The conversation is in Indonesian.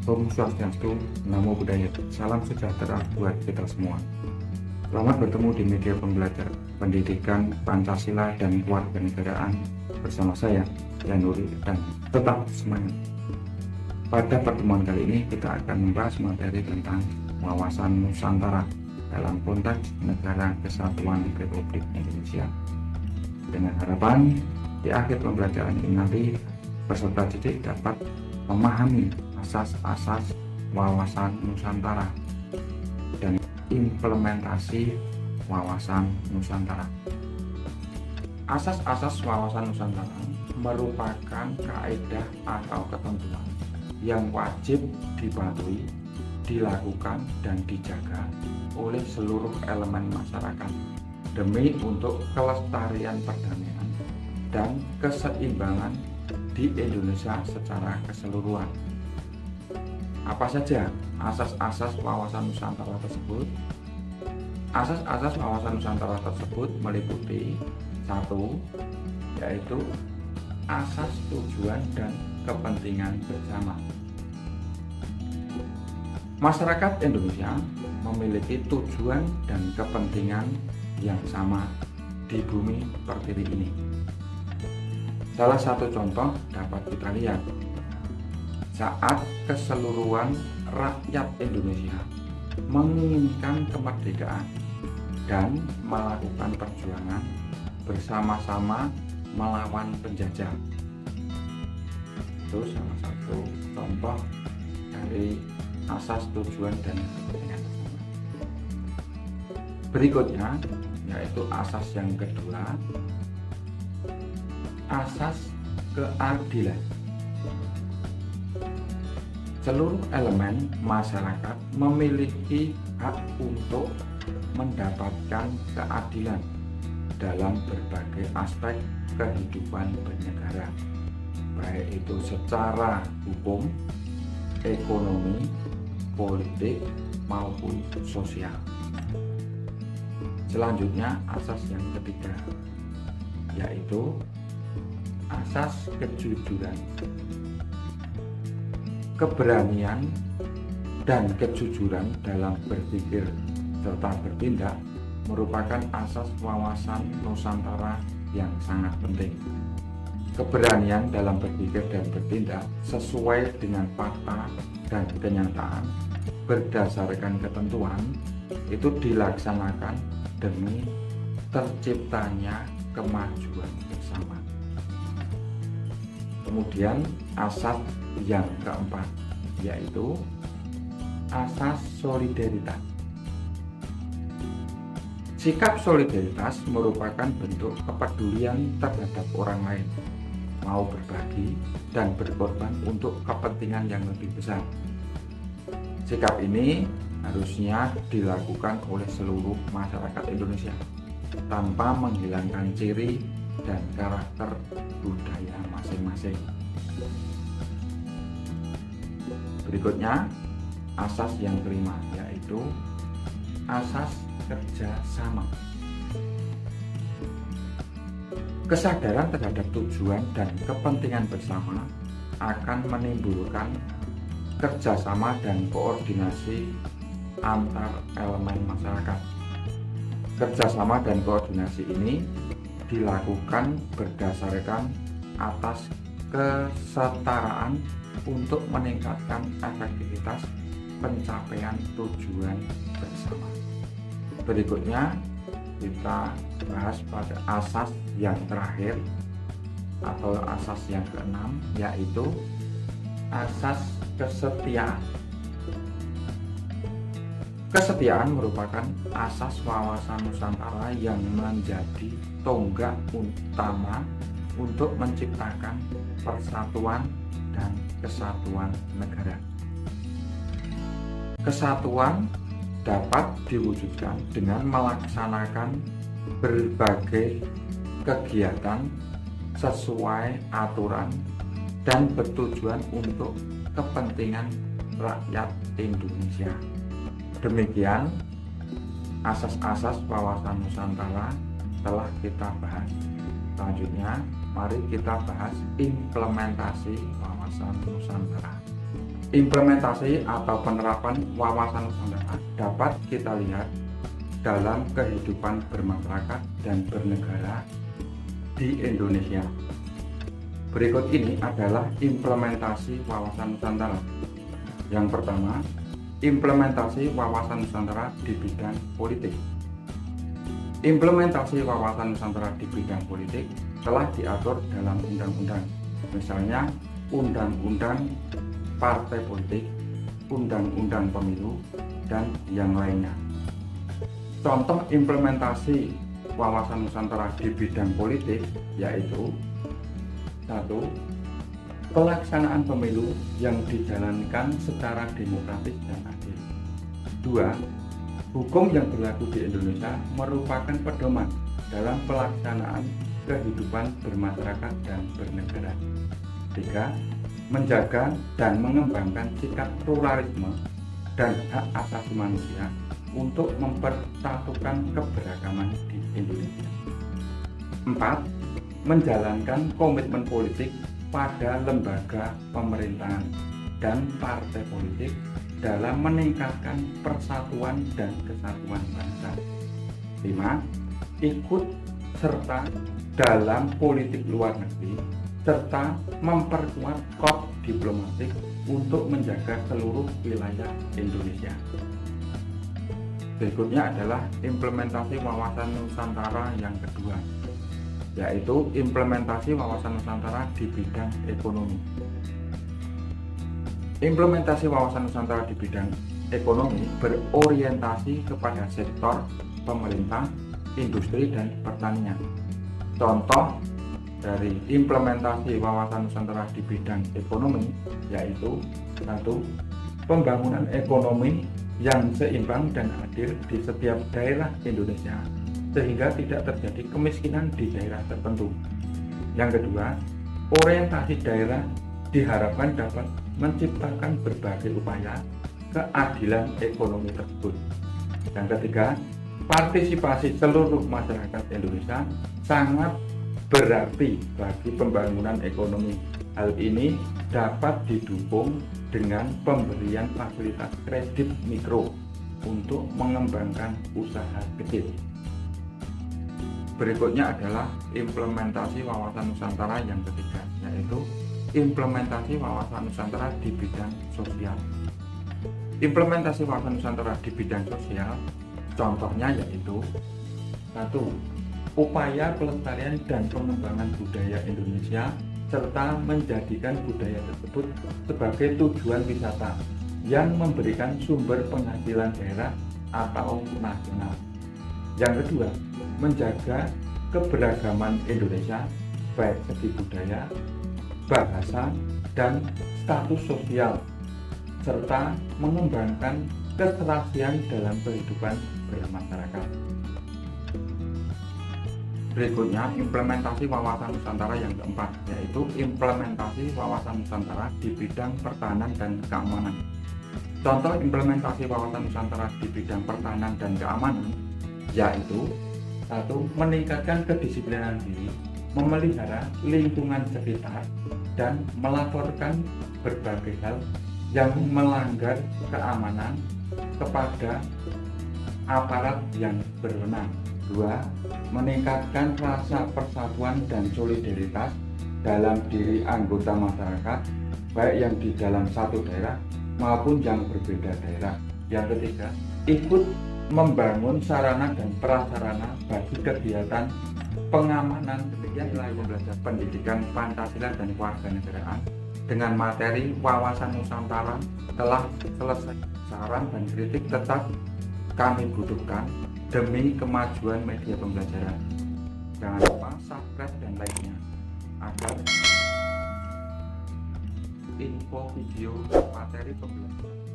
Om Swastiastu, Namo Buddhaya, salam sejahtera buat kita semua. Selamat bertemu di media pembelajar pendidikan Pancasila dan Kewarganegaraan bersama saya, Yanuri, dan tetap semangat. Pada pertemuan kali ini kita akan membahas materi tentang wawasan Nusantara dalam konteks Negara Kesatuan Republik Indonesia. Dengan harapan di akhir pembelajaran ini nanti peserta didik dapat memahami asas-asas wawasan Nusantara dan implementasi wawasan Nusantara. Asas-asas wawasan Nusantara merupakan kaidah atau ketentuan yang wajib dipatuhi, dilakukan, dan dijaga oleh seluruh elemen masyarakat demi untuk kelestarian perdamaian dan keseimbangan di Indonesia secara keseluruhan. Apa saja asas-asas wawasan Nusantara tersebut? Asas-asas wawasan Nusantara tersebut meliputi 1. Yaitu asas tujuan dan kepentingan bersama. Masyarakat Indonesia memiliki tujuan dan kepentingan yang sama di bumi pertiwi ini. Salah satu contoh dapat kita lihat saat keseluruhan rakyat Indonesia menginginkan kemerdekaan dan melakukan perjuangan bersama-sama melawan penjajah. Itu salah satu contoh dari asas tujuan dan kepentingan bersama. Berikutnya yaitu asas yang kedua, asas keadilan. Seluruh elemen masyarakat memiliki hak untuk mendapatkan keadilan dalam berbagai aspek kehidupan bernegara, baik itu secara hukum, ekonomi, politik, maupun sosial. Selanjutnya asas yang ketiga, yaitu asas kejujuran. Keberanian dan kejujuran dalam berpikir serta bertindak merupakan asas wawasan Nusantara yang sangat penting. Keberanian dalam berpikir dan bertindak sesuai dengan fakta dan kenyataan berdasarkan ketentuan itu dilaksanakan demi terciptanya kemajuan bersama. Kemudian asas yang keempat yaitu asas solidaritas. Sikap solidaritas merupakan bentuk kepedulian terhadap orang lain, mau berbagi dan berkorban untuk kepentingan yang lebih besar. Sikap ini harusnya dilakukan oleh seluruh masyarakat Indonesia tanpa menghilangkan ciri dan karakter budaya masing-masing. Berikutnya asas yang kelima yaitu asas kerjasama. Kesadaran terhadap tujuan dan kepentingan bersama akan menimbulkan kerjasama dan koordinasi antar elemen masyarakat. Kerjasama dan koordinasi ini dilakukan berdasarkan atas kesetaraan untuk meningkatkan efektivitas pencapaian tujuan bersama. Berikutnya kita bahas pada asas yang terakhir atau asas yang keenam yaitu asas kesetiaan. Kesetiaan merupakan asas wawasan Nusantara yang menjadi tonggak utama untuk menciptakan persatuan dan kesatuan negara. Kesatuan dapat diwujudkan dengan melaksanakan berbagai kegiatan sesuai aturan dan bertujuan untuk kepentingan rakyat Indonesia. Demikian asas-asas wawasan Nusantara telah kita bahas. Selanjutnya, mari kita bahas implementasi wawasan Nusantara. Implementasi atau penerapan wawasan Nusantara dapat kita lihat dalam kehidupan bermasyarakat dan bernegara di Indonesia. Berikut ini adalah implementasi wawasan Nusantara. Yang pertama, implementasi wawasan Nusantara di bidang politik. Implementasi wawasan Nusantara di bidang politik telah diatur dalam undang-undang, misalnya Undang-Undang Partai Politik, Undang-Undang Pemilu, dan yang lainnya. Contoh implementasi wawasan Nusantara di bidang politik yaitu: 1. Pelaksanaan pemilu yang dijalankan secara demokratis dan adil. 2. Hukum yang berlaku di Indonesia merupakan pedoman dalam pelaksanaan kehidupan bermasyarakat dan bernegara. 3. Menjaga dan mengembangkan sikap pluralisme dan hak asasi manusia untuk mempersatukan keberagaman di Indonesia. 4. Menjalankan komitmen politik pada lembaga pemerintahan dan partai politik dalam meningkatkan persatuan dan kesatuan bangsa. 5. Ikut serta dalam politik luar negeri serta memperkuat kod diplomatik untuk menjaga seluruh wilayah Indonesia. Berikutnya adalah implementasi wawasan Nusantara yang kedua, yaitu implementasi wawasan Nusantara di bidang ekonomi. Implementasi wawasan Nusantara di bidang ekonomi berorientasi kepada sektor pemerintah, industri, dan pertanian. Contoh dari implementasi wawasan Nusantara di bidang ekonomi yaitu: 1. Pembangunan ekonomi yang seimbang dan adil di setiap daerah Indonesia sehingga tidak terjadi kemiskinan di daerah tertentu. Yang kedua, orientasi daerah diharapkan dapat menciptakan berbagai upaya keadilan ekonomi tersebut. Yang ketiga, partisipasi seluruh masyarakat Indonesia sangat berarti bagi pembangunan ekonomi. Hal ini dapat didukung dengan pemberian fasilitas kredit mikro untuk mengembangkan usaha kecil. Berikutnya adalah implementasi wawasan Nusantara yang ketiga, yaitu implementasi wawasan Nusantara di bidang sosial. Implementasi wawasan Nusantara di bidang sosial contohnya yaitu: 1. Upaya pelestarian dan pengembangan budaya Indonesia serta menjadikan budaya tersebut sebagai tujuan wisata yang memberikan sumber penghasilan daerah atau nasional. Yang kedua, menjaga keberagaman Indonesia baik segi budaya, bahasa, dan status sosial serta mengembangkan keserasian dalam kehidupan bermasyarakat. Berikutnya, implementasi wawasan Nusantara yang keempat, yaitu implementasi wawasan Nusantara di bidang pertahanan dan keamanan. Contoh implementasi wawasan Nusantara di bidang pertahanan dan keamanan yaitu: 1. Meningkatkan kedisiplinan diri, memelihara lingkungan sekitar, dan melaporkan berbagai hal yang melanggar keamanan kepada aparat yang berwenang. 2. Meningkatkan rasa persatuan dan solidaritas dalam diri anggota masyarakat, baik yang di dalam satu daerah maupun yang berbeda daerah. Yang ketiga, ikut membangun sarana dan prasarana bagi kegiatan pengamanan. Demikianlah yang belajar pendidikan Pancasila dan Kewarganegaraan dengan materi wawasan Nusantara telah selesai. Saran dan kritik tetap kami butuhkan demi kemajuan media pembelajaran. Jangan lupa subscribe dan like-nya agar info video materi pembelajaran